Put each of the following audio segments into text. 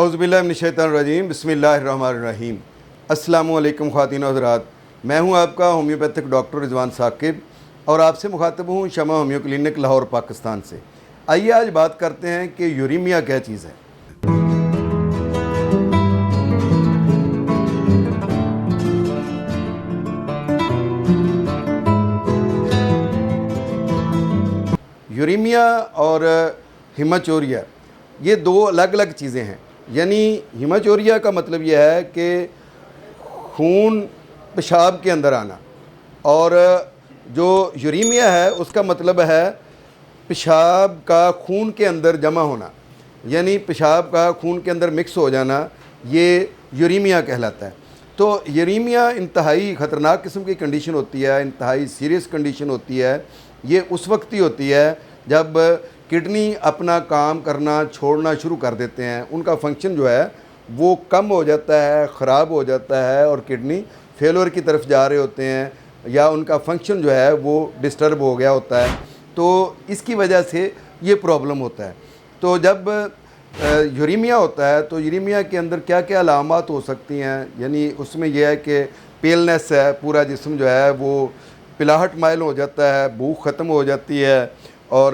اعوذ باللہ من الشیطان الرجیم، بسم اللہ الرحمن الرحیم۔ السلام علیکم خواتین و حضرات، میں ہوں آپ کا ہومیوپیتھک ڈاکٹر رضوان ثاقب اور آپ سے مخاطب ہوں شمع ہومیو کلینک لاہور پاکستان سے۔ آئیے آج بات کرتے ہیں کہ یوریمیا کیا چیز ہے۔ یوریمیا اور ہیماچوریا یہ دو الگ الگ چیزیں ہیں۔ یعنی ہیماچوریا کا مطلب یہ ہے کہ خون پیشاب کے اندر آنا، اور جو یوریمیا ہے اس کا مطلب ہے پیشاب کا خون کے اندر جمع ہونا، یعنی پیشاب کا خون کے اندر مکس ہو جانا، یہ یوریمیا کہلاتا ہے۔ تو یوریمیا انتہائی خطرناک قسم کی کنڈیشن ہوتی ہے، انتہائی سیریس کنڈیشن ہوتی ہے۔ یہ اس وقت ہی ہوتی ہے جب کڈنی اپنا کام کرنا چھوڑنا شروع کر دیتے ہیں، ان کا فنکشن جو ہے وہ کم ہو جاتا ہے، خراب ہو جاتا ہے، اور کڈنی فیلور کی طرف جا رہے ہوتے ہیں، یا ان کا فنکشن جو ہے وہ ڈسٹرب ہو گیا ہوتا ہے۔ تو اس کی وجہ سے یہ پرابلم ہوتا ہے۔ تو جب یوریمیا ہوتا ہے تو یوریمیا کے اندر کیا کیا علامات ہو سکتی ہیں، یعنی اس میں یہ ہے کہ پیلنس ہے، پورا جسم جو ہے وہ پلاہٹ مائل ہو جاتا ہے، بھوک ختم ہو جاتی ہے، اور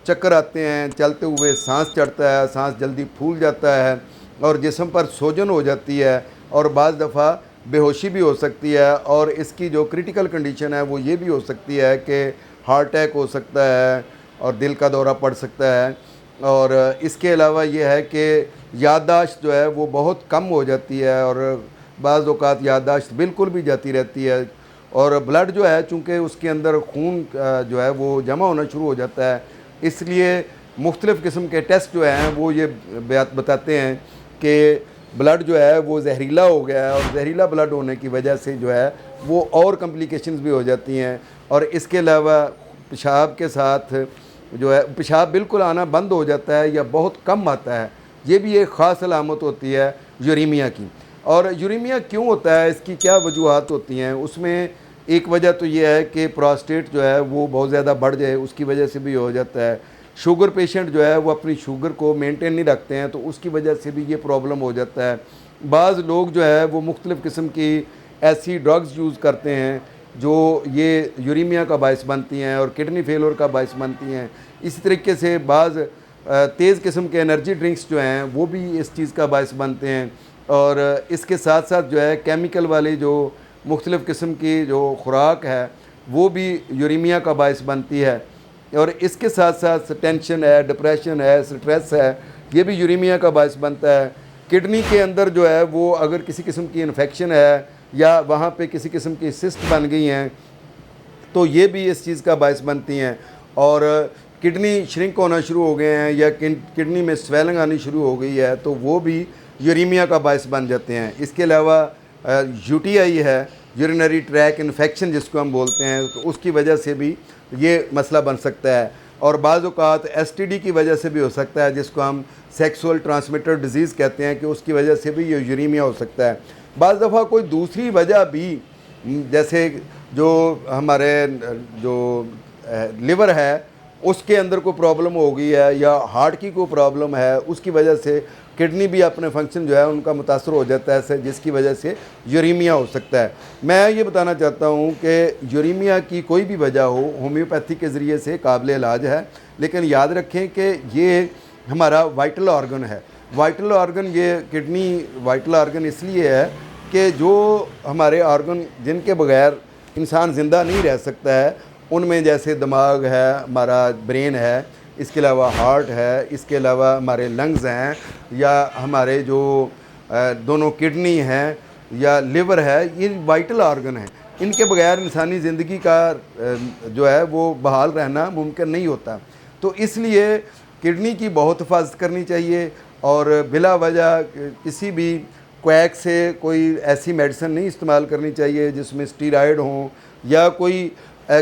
چکر آتے ہیں، چلتے ہوئے سانس چڑھتا ہے، سانس جلدی پھول جاتا ہے، اور جسم پر سوجن ہو جاتی ہے، اور بعض دفعہ بے ہوشی بھی ہو سکتی ہے۔ اور اس کی جو کریٹیکل کنڈیشن ہے وہ یہ بھی ہو سکتی ہے کہ ہارٹ اٹیک ہو سکتا ہے اور دل کا دورہ پڑ سکتا ہے۔ اور اس کے علاوہ یہ ہے کہ یادداشت جو ہے وہ بہت کم ہو جاتی ہے، اور بعض اوقات یادداشت بالکل بھی جاتی رہتی ہے۔ اور بلڈ جو ہے چونکہ اس کے اندر خون جو ہے وہ جمع ہونا شروع ہو جاتا ہے، اس لیے مختلف قسم کے ٹیسٹ جو ہیں وہ یہ بتاتے ہیں کہ بلڈ جو ہے وہ زہریلا ہو گیا ہے، اور زہریلا بلڈ ہونے کی وجہ سے جو ہے وہ اور کمپلیکیشنز بھی ہو جاتی ہیں۔ اور اس کے علاوہ پیشاب کے ساتھ جو ہے پیشاب بالکل آنا بند ہو جاتا ہے یا بہت کم آتا ہے، یہ بھی ایک خاص علامت ہوتی ہے یوریمیا کی۔ اور یوریمیا کیوں ہوتا ہے، اس کی کیا وجوہات ہوتی ہیں؟ اس میں ایک وجہ تو یہ ہے کہ پراسٹیٹ جو ہے وہ بہت زیادہ بڑھ جائے، اس کی وجہ سے بھی ہو جاتا ہے۔ شوگر پیشنٹ جو ہے وہ اپنی شوگر کو مینٹین نہیں رکھتے ہیں تو اس کی وجہ سے بھی یہ پرابلم ہو جاتا ہے۔ بعض لوگ جو ہے وہ مختلف قسم کی ایسی ڈرگز یوز کرتے ہیں جو یہ یوریمیا کا باعث بنتی ہیں اور کڈنی فیلور کا باعث بنتی ہیں۔ اسی طریقے سے بعض تیز قسم کے انرجی ڈرنکس جو ہیں وہ بھی اس چیز کا باعث بنتے ہیں۔ اور اس کے ساتھ ساتھ جو ہے کیمیکل والی جو مختلف قسم کی جو خوراک ہے وہ بھی یوریمیا کا باعث بنتی ہے۔ اور اس کے ساتھ ساتھ ٹینشن ہے، ڈپریشن ہے، سٹریس ہے، یہ بھی یوریمیا کا باعث بنتا ہے۔ کڈنی کے اندر جو ہے وہ اگر کسی قسم کی انفیکشن ہے یا وہاں پہ کسی قسم کی سسٹ بن گئی ہیں تو یہ بھی اس چیز کا باعث بنتی ہیں، اور کڈنی شرنک ہونا شروع ہو گئے ہیں یا کڈنی میں سویلنگ آنی شروع ہو گئی ہے تو وہ بھی یوریمیا کا باعث بن جاتے ہیں۔ اس کے علاوہ یو ٹی آئی ہے، یورینری ٹریک انفیکشن جس کو ہم بولتے ہیں، تو اس کی وجہ سے بھی یہ مسئلہ بن سکتا ہے۔ اور بعض اوقات ایس ٹی ڈی کی وجہ سے بھی ہو سکتا ہے، جس کو ہم سیکسول ٹرانسمیٹر ڈیزیز کہتے ہیں، کہ اس کی وجہ سے بھی یہ یوریمیا ہو سکتا ہے۔ بعض دفعہ کوئی دوسری وجہ بھی، جیسے جو ہمارے جو لیور ہے اس کے اندر کوئی پرابلم ہو گئی ہے، یا ہارٹ کی کوئی پرابلم ہے، اس کی وجہ سے کڈنی بھی اپنے فنکشن جو ہے ان کا متاثر ہو جاتا ہے، جس کی وجہ سے یوریمیا ہو سکتا ہے۔ میں یہ بتانا چاہتا ہوں کہ یوریمیا کی کوئی بھی وجہ ہو ہومیوپیتھی کے ذریعے سے قابل علاج ہے، لیکن یاد رکھیں کہ یہ ہمارا وائٹل آرگن ہے۔ وائٹل آرگن، یہ کڈنی وائٹل آرگن اس لیے ہے کہ جو ہمارے آرگن جن کے بغیر انسان زندہ نہیں رہ سکتا ہے، ان میں جیسے دماغ ہے، ہمارا برین ہے، اس کے علاوہ ہارٹ ہے، اس کے علاوہ ہمارے لنگز ہیں، یا ہمارے جو دونوں کڈنی ہیں یا لیور ہے، یہ وائٹل آرگن ہیں۔ ان کے بغیر انسانی زندگی کا جو ہے وہ بحال رہنا ممکن نہیں ہوتا۔ تو اس لیے کڈنی کی بہت حفاظت کرنی چاہیے، اور بلا وجہ کسی بھی کویک سے کوئی ایسی میڈیسن نہیں استعمال کرنی چاہیے جس میں اسٹیرائڈ ہوں، یا کوئی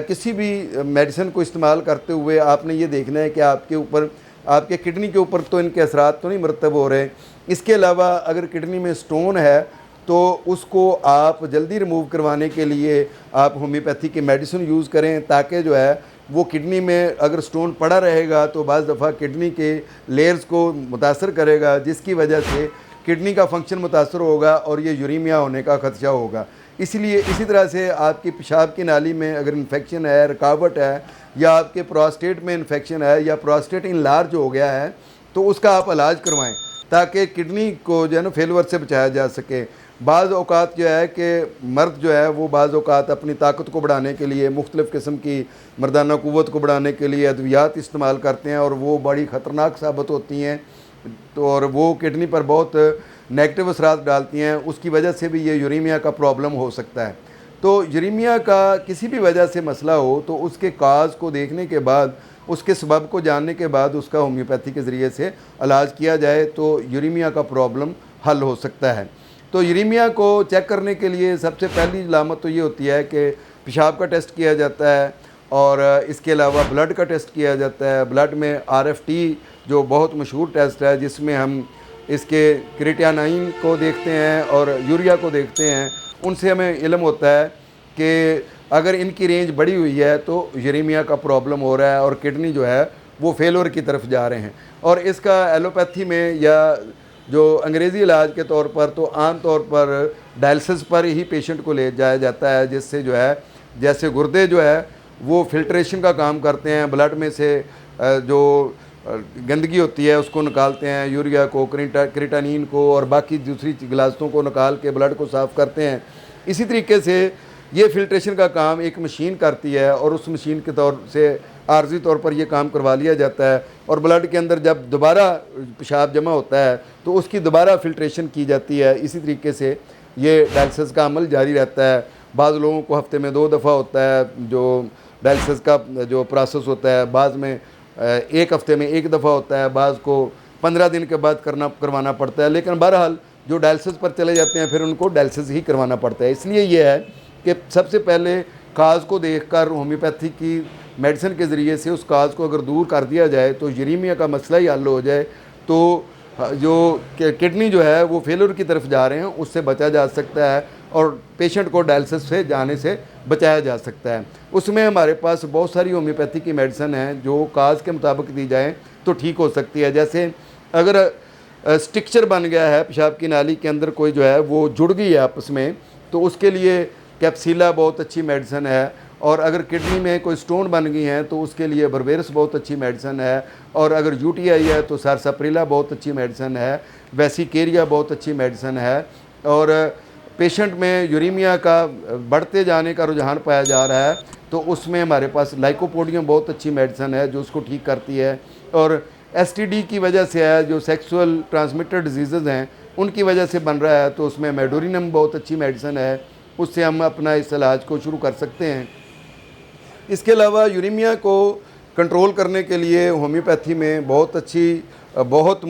کسی بھی میڈیسن کو استعمال کرتے ہوئے آپ نے یہ دیکھنا ہے کہ آپ کے اوپر، آپ کے کڈنی کے اوپر تو ان کے اثرات تو نہیں مرتب ہو رہے۔ اس کے علاوہ اگر کڈنی میں سٹون ہے تو اس کو آپ جلدی ریموو کروانے کے لیے آپ ہومیوپیتھی کی میڈیسن یوز کریں، تاکہ جو ہے وہ کڈنی میں اگر سٹون پڑا رہے گا تو بعض دفعہ کڈنی کے لیئرز کو متاثر کرے گا، جس کی وجہ سے کڈنی کا فنکشن متاثر ہوگا اور یہ یوریمیا ہونے کا خدشہ ہوگا۔ اسی لیے اسی طرح سے آپ کی پیشاب کی نالی میں اگر انفیکشن ہے، رکاوٹ ہے، یا آپ کے پراسٹیٹ میں انفیکشن ہے، یا پراسٹیٹ انلارج ہو گیا ہے، تو اس کا آپ علاج کروائیں تاکہ کڈنی کو جو ہے نا فیلور سے بچایا جا سکے۔ بعض اوقات جو ہے کہ مرد جو ہے وہ بعض اوقات اپنی طاقت کو بڑھانے کے لیے مختلف قسم کی مردانہ قوت کو بڑھانے کے لیے ادویات استعمال کرتے ہیں، اور وہ بڑی خطرناک ثابت ہوتی ہیں، تو اور وہ کڈنی پر بہت نیگیٹو اثرات ڈالتی ہیں۔ اس کی وجہ سے بھی یہ یوریمیا کا پرابلم ہو سکتا ہے۔ تو یوریمیا کا کسی بھی وجہ سے مسئلہ ہو تو اس کے کاز کو دیکھنے کے بعد، اس کے سبب کو جاننے کے بعد اس کا ہومیوپیتھی کے ذریعے سے علاج کیا جائے تو یوریمیا کا پرابلم حل ہو سکتا ہے۔ تو یوریمیا کو چیک کرنے کے لیے سب سے پہلی علامت تو یہ ہوتی ہے کہ پیشاب کا ٹیسٹ کیا جاتا ہے، اور اس کے علاوہ بلڈ کا ٹیسٹ کیا جاتا ہے۔ بلڈ میں RFT جو بہت مشہور ٹیسٹ ہے، جس میں ہم اس کے کریٹینائن کو دیکھتے ہیں اور یوریا کو دیکھتے ہیں، ان سے ہمیں علم ہوتا ہے کہ اگر ان کی رینج بڑی ہوئی ہے تو یوریمیا کا پرابلم ہو رہا ہے اور کڈنی جو ہے وہ فیلور کی طرف جا رہے ہیں۔ اور اس کا ایلوپیتھی میں یا جو انگریزی علاج کے طور پر تو عام طور پر ڈائلسس پر ہی پیشنٹ کو لے جایا جاتا ہے، جس سے جو ہے جیسے گردے جو ہے وہ فلٹریشن کا کام کرتے ہیں، بلڈ میں سے جو گندگی ہوتی ہے اس کو نکالتے ہیں، یوریا کو، کریٹانین کو اور باقی دوسری غلاظتوں کو نکال کے بلڈ کو صاف کرتے ہیں۔ اسی طریقے سے یہ فلٹریشن کا کام ایک مشین کرتی ہے، اور اس مشین کے طور سے عارضی طور پر یہ کام کروا لیا جاتا ہے، اور بلڈ کے اندر جب دوبارہ پیشاب جمع ہوتا ہے تو اس کی دوبارہ فلٹریشن کی جاتی ہے۔ اسی طریقے سے یہ ڈائلسس کا عمل جاری رہتا ہے۔ بعض لوگوں کو ہفتے میں 2 دفعہ ہوتا ہے جو ڈائلسس کا جو پروسیس ہوتا ہے، بعض میں 1 ہفتے میں 1 دفعہ ہوتا ہے، بعض کو 15 دن کے بعد کروانا پڑتا ہے، لیکن بہرحال جو ڈائلسس پر چلے جاتے ہیں پھر ان کو ڈائلسس ہی کروانا پڑتا ہے۔ اس لیے یہ ہے کہ سب سے پہلے کاز کو دیکھ کر ہومیوپیتھی کی میڈیسن کے ذریعے سے اس کاز کو اگر دور کر دیا جائے تو یوریمیا کا مسئلہ ہی حل ہو جائے، تو جو کڈنی جو ہے وہ فیلور کی طرف جا رہے ہیں اس سے بچا جا سکتا ہے، اور پیشنٹ کو ڈائلسس سے جانے سے بچایا جا سکتا ہے۔ اس میں ہمارے پاس بہت ساری ہومیوپیتھی کی میڈیسن ہیں جو کاز کے مطابق دی جائیں تو ٹھیک ہو سکتی ہے۔ جیسے اگر اسٹرکچر بن گیا ہے پیشاب کی نالی کے اندر، کوئی جو ہے وہ جڑ گئی ہے آپس میں، تو اس کے لیے کیپسیلا بہت اچھی میڈیسن ہے، اور اگر کڈنی میں کوئی سٹون بن گئی ہیں تو اس کے لیے بربیرس بہت اچھی میڈیسن ہے، اور اگر UTI ہے تو سارساپریلا بہت اچھی میڈیسن ہے، ویسیکیریا بہت اچھی میڈیسن ہے۔ اور پیشنٹ میں یوریمیا کا بڑھتے جانے کا رجحان پایا جا رہا ہے تو اس میں ہمارے پاس لائکوپوڈیم بہت اچھی میڈیسن ہے جو اس کو ٹھیک کرتی ہے، اور STD کی وجہ سے ہے جو سیکسول ٹرانسمیٹڈ ڈیزیزز ہیں ان کی وجہ سے بن رہا ہے، تو اس میں میڈورینم بہت اچھی میڈیسن ہے، اس سے ہم اپنا اس علاج کو شروع کر سکتے ہیں۔ اس کے علاوہ یوریمیا کو کنٹرول کرنے کے لیے ہومیوپیتھی میں بہت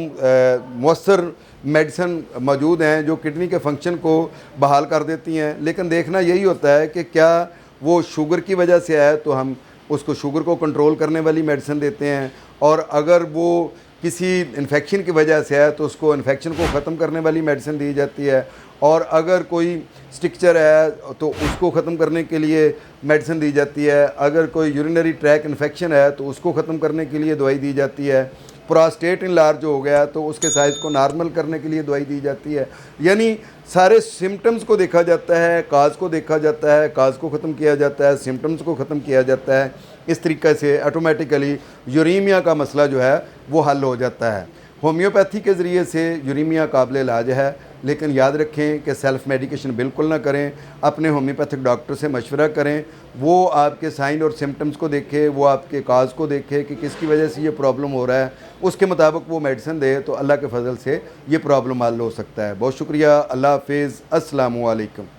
مؤثر میڈیسن موجود ہیں جو کڈنی کے فنکشن کو بحال کر دیتی ہیں، لیکن دیکھنا یہی ہوتا ہے کہ کیا وہ شوگر کی وجہ سے ہے تو ہم اس کو شوگر کو کنٹرول کرنے والی میڈیسن دیتے ہیں، اور اگر وہ کسی انفیکشن کی وجہ سے ہے تو اس کو انفیکشن کو ختم کرنے والی میڈیسن دی جاتی ہے، اور اگر کوئی اسٹرکچر ہے تو اس کو ختم کرنے کے لیے میڈیسن دی جاتی ہے، اگر کوئی یورینری ٹریک انفیکشن ہے تو اس کو ختم کرنے کے لیے دوائی دی جاتی ہے، پراسٹیٹ انلارج ہو گیا تو اس کے سائز کو نارمل کرنے کے لیے دوائی دی جاتی ہے۔ یعنی سارے سمٹمز کو دیکھا جاتا ہے، کاز کو دیکھا جاتا ہے، کاز کو ختم کیا جاتا ہے، سمٹمز کو ختم کیا جاتا ہے، اس طریقے سے آٹومیٹیکلی یوریمیا کا مسئلہ جو ہے وہ حل ہو جاتا ہے۔ ہومیوپیتھی کے ذریعے سے یوریمیا قابل علاج ہے، لیکن یاد رکھیں کہ سیلف میڈیکیشن بالکل نہ کریں، اپنے ہومیوپیتھک ڈاکٹر سے مشورہ کریں، وہ آپ کے سائن اور سمٹمز کو دیکھے، وہ آپ کے کاز کو دیکھے کہ کس کی وجہ سے یہ پرابلم ہو رہا ہے، اس کے مطابق وہ میڈیسن دے تو اللہ کے فضل سے یہ پرابلم حل ہو سکتا ہے۔ بہت شکریہ، اللہ حافظ، السلام علیکم۔